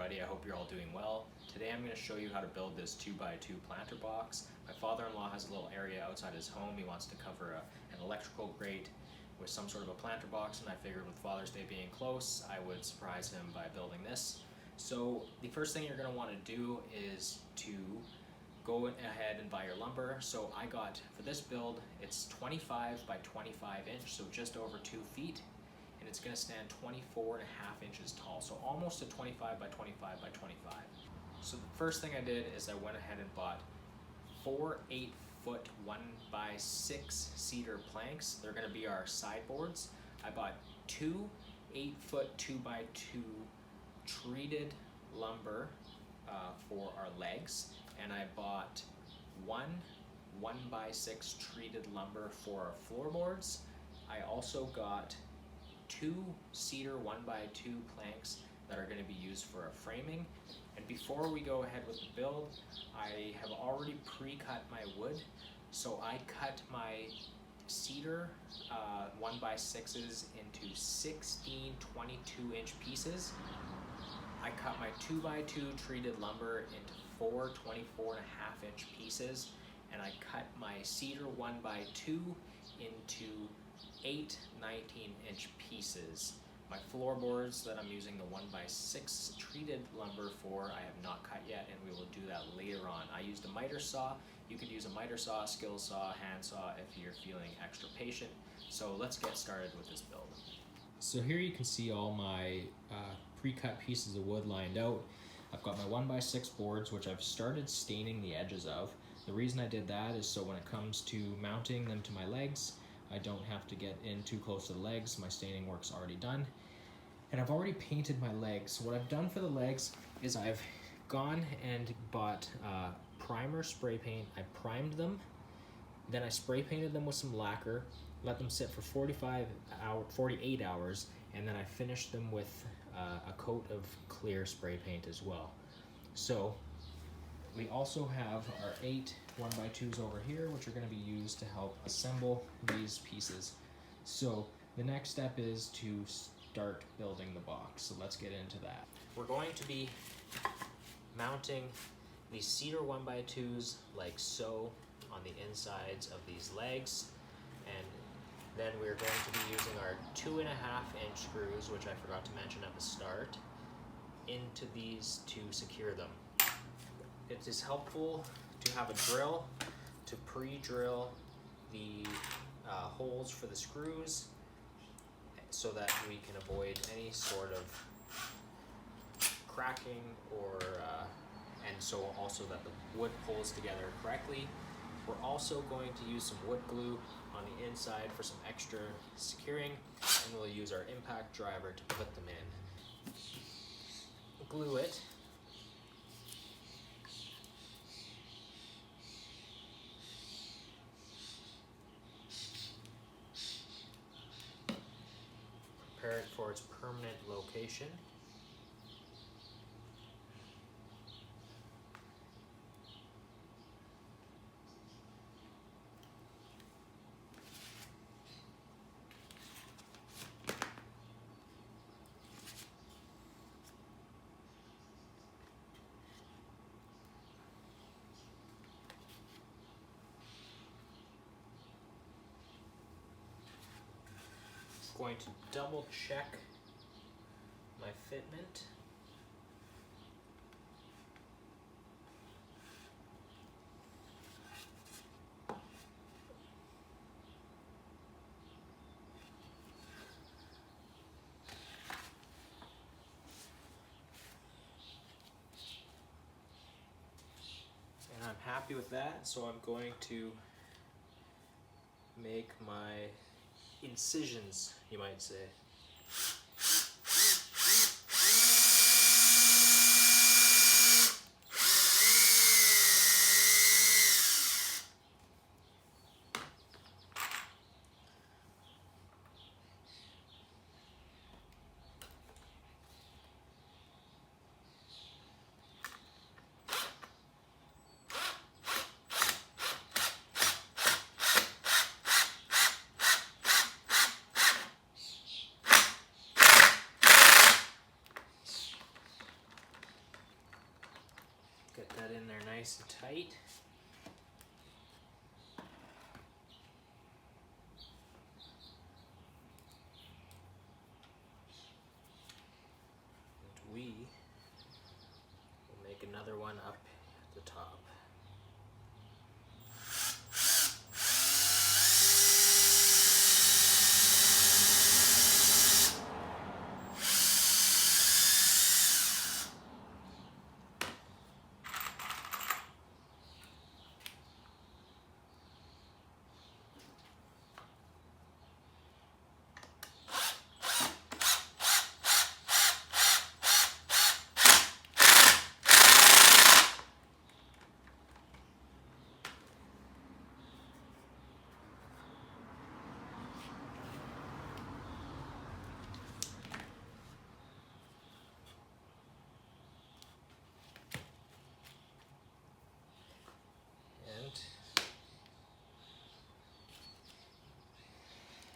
everybody, I hope you're all doing well. Today I'm going to show you how to build this 2x2 planter box. My father-in-law has a little area outside his home. He wants to cover an electrical grate with some sort of a planter box, and I figured with Father's Day being close, I would surprise him by building this. So the first thing you're going to want to do is to go ahead and buy your lumber. So I got, for this build, it's 25 by 25 inch, so just over 2 feet. And it's going to stand 24.5 inches tall, so almost a 25 by 25 by 25. So the first thing I did is I went ahead and bought 4 8-foot 1x6 cedar planks. They're going to be our sideboards. I bought 2 8-foot 2x2 treated lumber for our legs, and I bought 1 1x6 treated lumber for our floorboards. I also got 2 cedar 1x2 planks that are going to be used for a framing. And before we go ahead with the build, I have already pre-cut my wood. So I cut my cedar 1x6s into 16 22-inch pieces. I cut my 2x2 treated lumber into 4 24.5-inch pieces, and I cut my cedar 1x2 into 8 19-inch pieces. My floorboards that I'm using the 1x6 treated lumber for, I have not cut yet, and we will do that later on. I used a miter saw. You could use a miter saw, skill saw, hand saw if you're feeling extra patient. So let's get started with this build. So here you can see all my pre-cut pieces of wood lined out. I've got my 1x6 boards, which I've started staining the edges of. The reason I did that is so when it comes to mounting them to my legs, I don't have to get in too close to the legs. My staining work's already done. And I've already painted my legs. So what I've done for the legs is I've gone and bought primer spray paint. I primed them, then I spray painted them with some lacquer, let them sit for 48 hours, and then I finished them with a coat of clear spray paint as well. So we also have our 8 1x2s over here, which are going to be used to help assemble these pieces. So the next step is to start building the box. So let's get into that. We're going to be mounting these cedar 1x2s like so on the insides of these legs, and then we're going to be using our 2.5-inch screws, which I forgot to mention at the start, into these to secure them. It is helpful to have a drill to pre-drill the holes for the screws so that we can avoid any sort of cracking or and so also that the wood pulls together correctly. We're also going to use some wood glue on the inside for some extra securing, and we'll use our impact driver to put them in. Glue it. Prepare it for its permanent location. Going to double check my fitment. And I'm happy with that, so I'm going to make my incisions, you might say. that in there nice and tight. And we will make another one up at the top.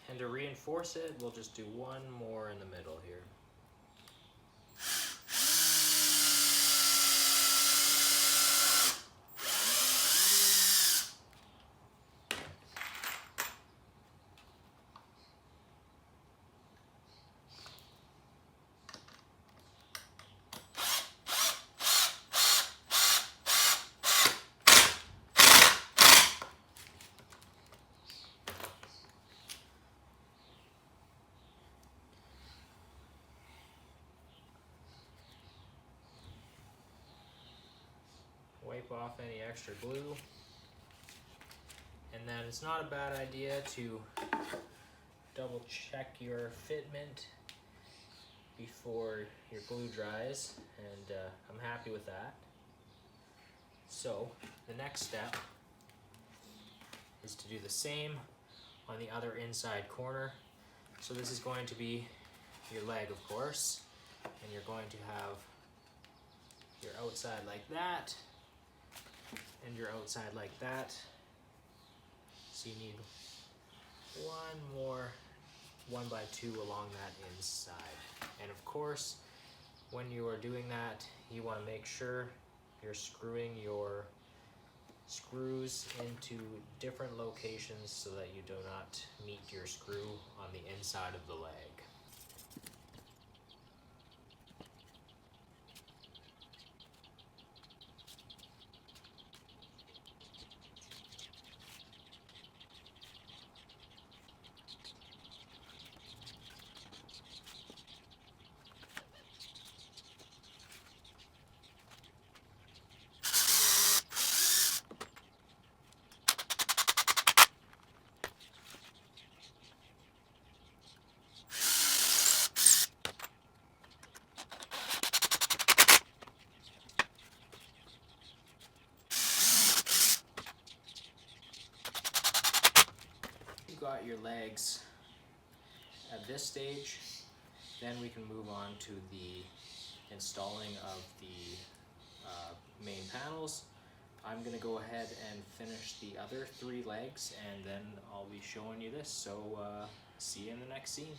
And to reinforce it, we'll just do one more in the middle here. Wipe off any extra glue. And then it's not a bad idea to double check your fitment before your glue dries, and I'm happy with that. So the next step is to do the same on the other inside corner. So this is going to be your leg, of course, and you're going to have your outside like that and your outside like that. So you need one more 1x2 along that inside. And of course, when you are doing that, you want to make sure you're screwing your screws into different locations so that you do not meet your screw on the inside of the leg. Got your legs at this stage, then we can move on to the installing of the main panels. I'm gonna go ahead and finish the other 3 legs, and then I'll be showing you this, so see you in the next scene.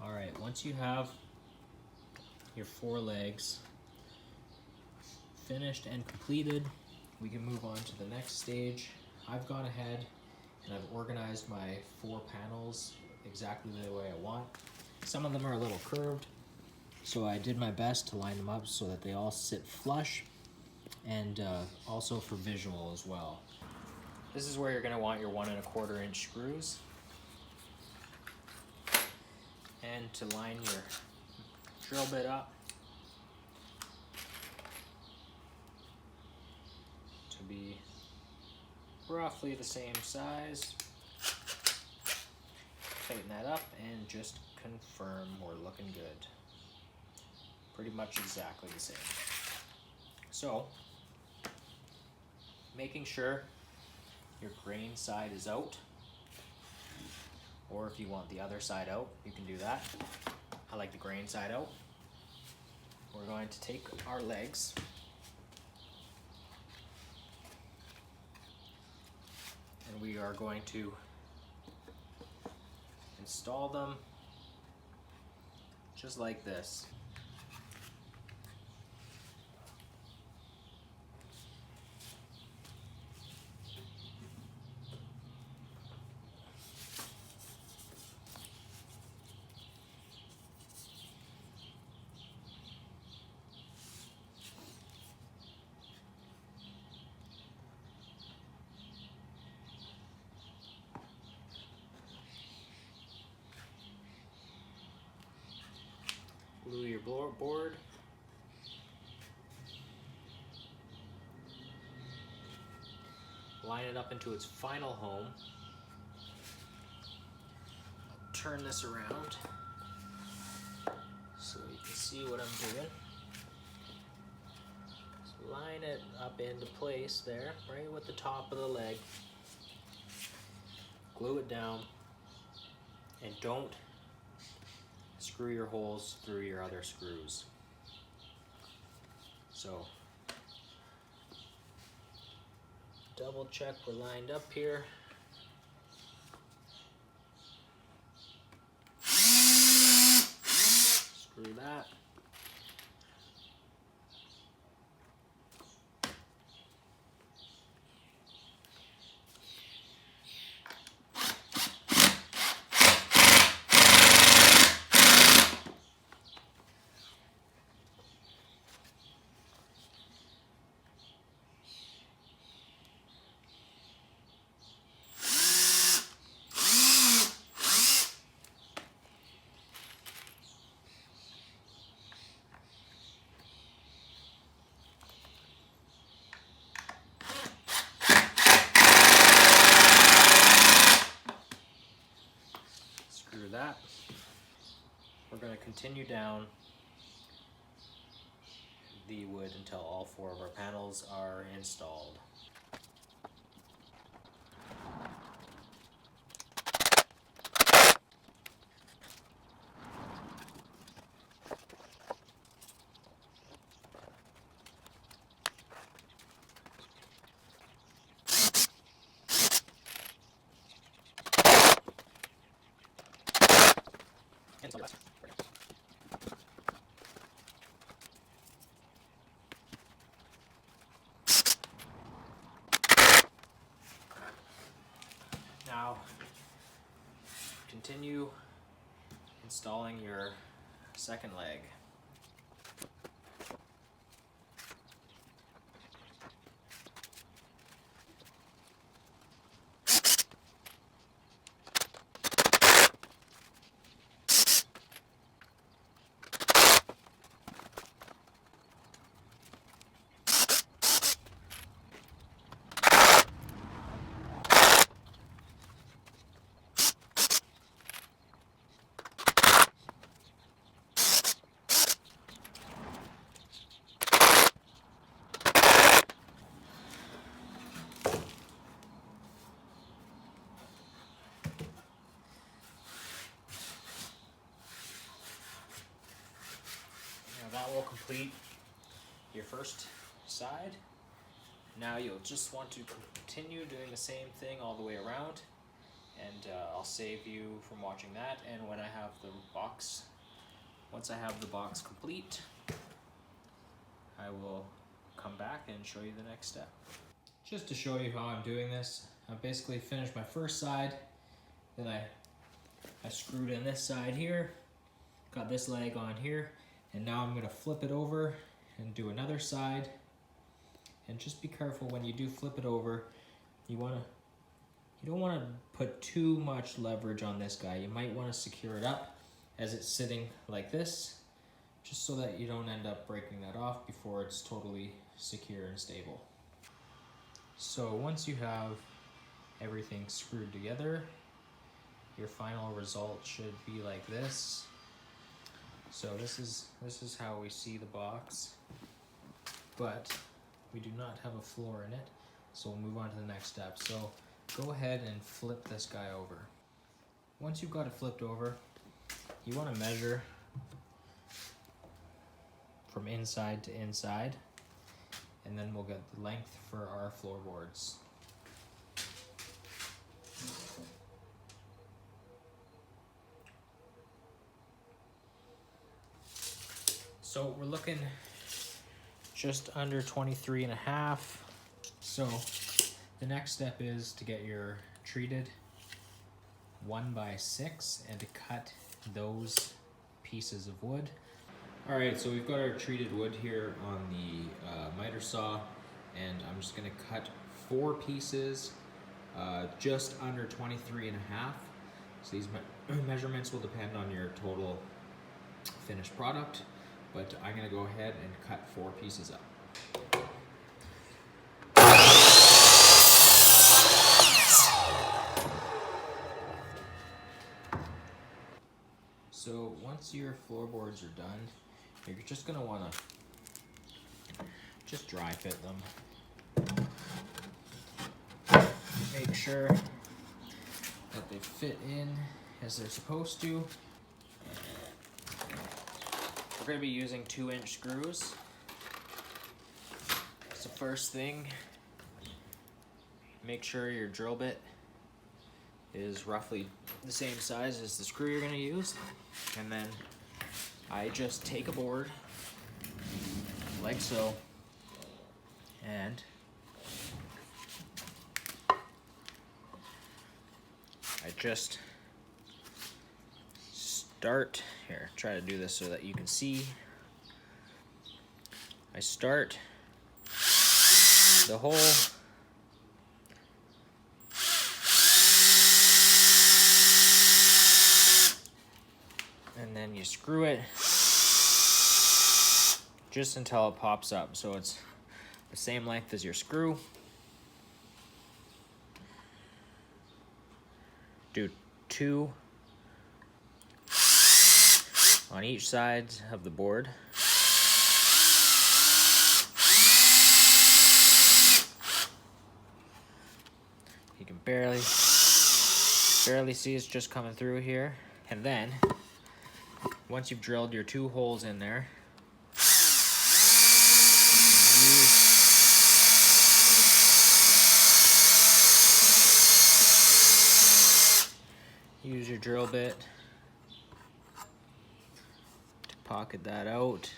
Alright, once you have your 4 legs finished and completed, we can move on to the next stage. I've gone ahead and I've organized my 4 panels exactly the way I want. Some of them are a little curved, so I did my best to line them up so that they all sit flush, and also for visual as well. This is where you're going to want your 1 1/4 inch screws, and to line your drill bit up to be roughly the same size. Tighten that up and just confirm we're looking good. Pretty much exactly the same. So, making sure your grain side is out, or if you want the other side out, you can do that. I like the grain side out. We're going to take our legs and we are going to install them just like this. glue your board. Line it up into its final home. Turn this around so you can see what I'm doing. So line it up into place there, right with the top of the leg. Glue it down, and don't screw your holes through your other screws. So double check we're lined up here. Screw that. Screw that. We're going to continue down the wood until all 4 of our panels are installed. Now, continue installing your second leg. That will complete your first side. Now you'll just want to continue doing the same thing all the way around, and I'll save you from watching that. And when I have the box, once I have the box complete, I will come back and show you the next step. Just to show you how I'm doing this, I basically finished my first side, then I screwed in this side here, got this leg on here, and now I'm gonna flip it over and do another side. And just be careful when you do flip it over. You don't wanna put too much leverage on this guy. You might wanna secure it up as it's sitting like this, just so that you don't end up breaking that off before it's totally secure and stable. So once you have everything screwed together, your final result should be like this. So this is how we see the box, but we do not have a floor in it, so we'll move on to the next step. So go ahead and flip this guy over. Once you've got it flipped over, you want to measure from inside to inside, and then we'll get the length for our floorboards. So we're looking just under 23.5. So the next step is to get your treated 1x6 and to cut those pieces of wood. All right, so we've got our treated wood here on the miter saw, and I'm just gonna cut 4 pieces just under 23.5. So these measurements will depend on your total finished product, but I'm gonna go ahead and cut 4 pieces up. So once your floorboards are done, you're just gonna wanna just dry fit them. Make sure that they fit in as they're supposed to. We're going to be using 2-inch screws. So first thing, make sure your drill bit is roughly the same size as the screw you're going to use. And then I just take a board like so, and I just start, here, try to do this so that you can see. I start the hole and then you screw it just until it pops up, so it's the same length as your screw. Do 2 on each side of the board. You can barely see it's just coming through here. And then, once you've drilled your 2 holes in there, use your drill bit to pocket that out.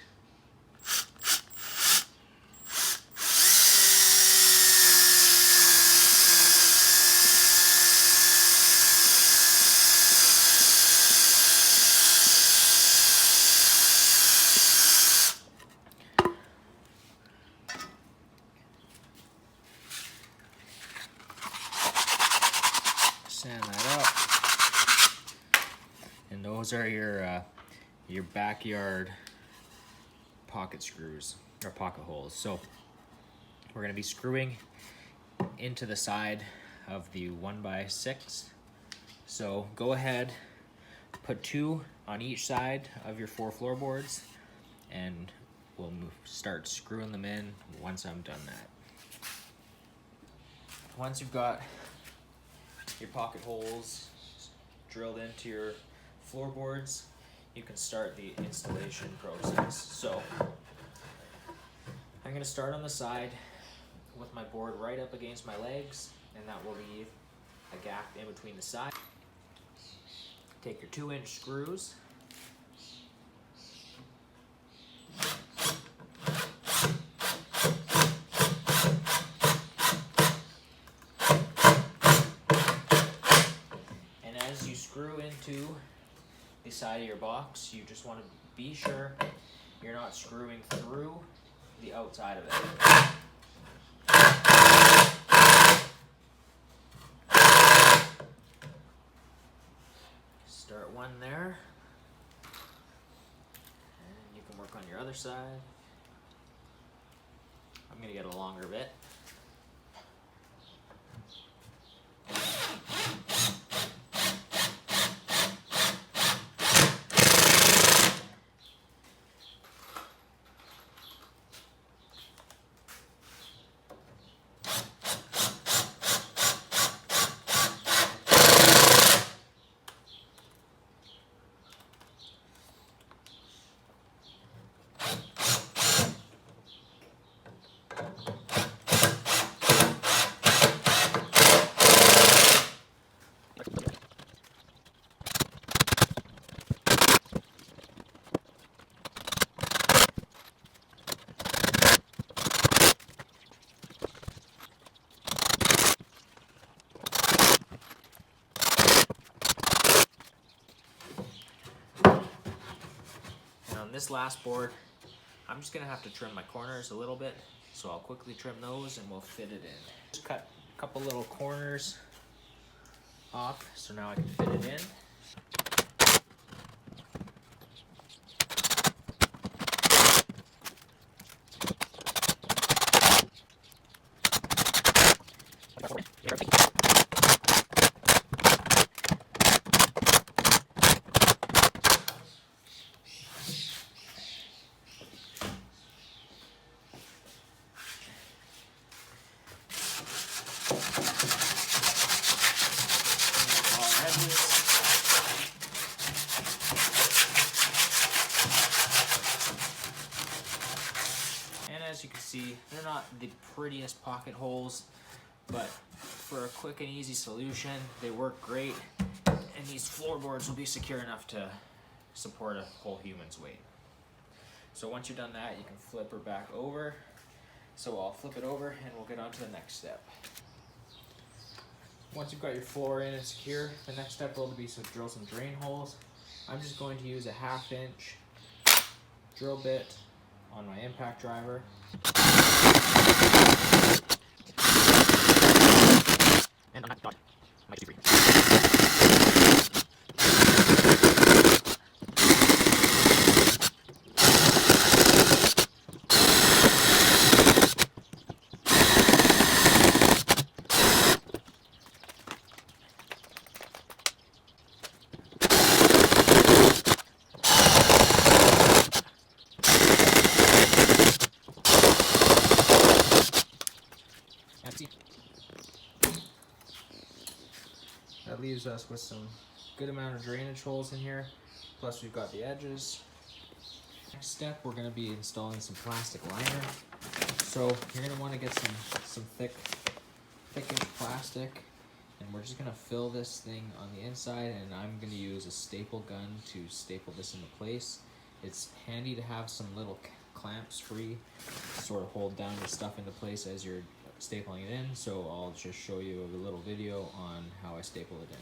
Sand that up. And those are your backyard pocket screws, or pocket holes. So we're gonna be screwing into the side of the 1x6. So go ahead, put 2 on each side of your 4 floorboards, and we'll start screwing them in once I'm done that. Once you've got your pocket holes drilled into your floorboards, you can start the installation process. So I'm going to start on the side with my board right up against my legs, and that will leave a gap in between the sides. Take your 2-inch screws, and as you screw into the side of your box, you just want to be sure you're not screwing through the outside of it. Start one there, and you can work on your other side. I'm going to get a longer bit. On this last board, I'm just going to have to trim my corners a little bit, so I'll quickly trim those and we'll fit it in. Just cut a couple little corners off, so now I can fit it in. as you can see, they're not the prettiest pocket holes, but for a quick and easy solution, they work great, and these floorboards will be secure enough to support a whole human's weight. So once you've done that, you can flip her back over. So I'll flip it over and we'll get on to the next step. Once you've got your floor in and secure, the next step will be to drill some drain holes. I'm just going to use a 1/2 inch drill bit on my impact driver. And I'm done. Might be That leaves us with some good amount of drainage holes in here, plus we've got the edges. Next step, we're going to be installing some plastic liner. So you're going to want to get some thickened plastic, and we're just going to fill this thing on the inside, and I'm going to use a staple gun to staple this into place. It's handy to have some little clamps free to sort of hold down your stuff into place as you're stapling it in, so I'll just show you a little video on how I staple it in.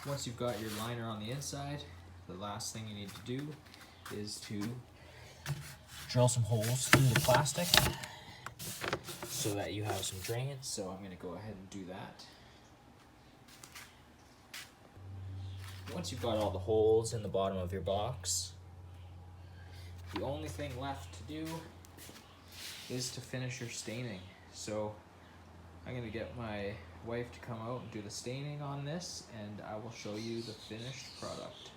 Once you've got your liner on the inside, the last thing you need to do is to drill some holes through the plastic so that you have some drainage. So I'm going to go ahead and do that. Once you've got all the holes in the bottom of your box, the only thing left to do is to finish your staining. So I'm going to get my wife to come out and do the staining on this, and I will show you the finished product.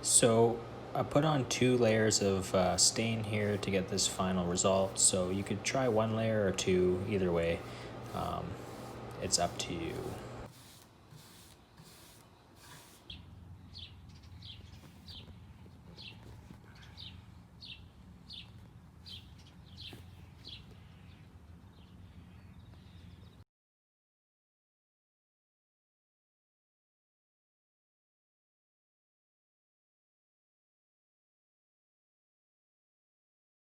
So I put on 2 layers of stain here to get this final result. So you could try 1 layer or 2, either way. It's up to you.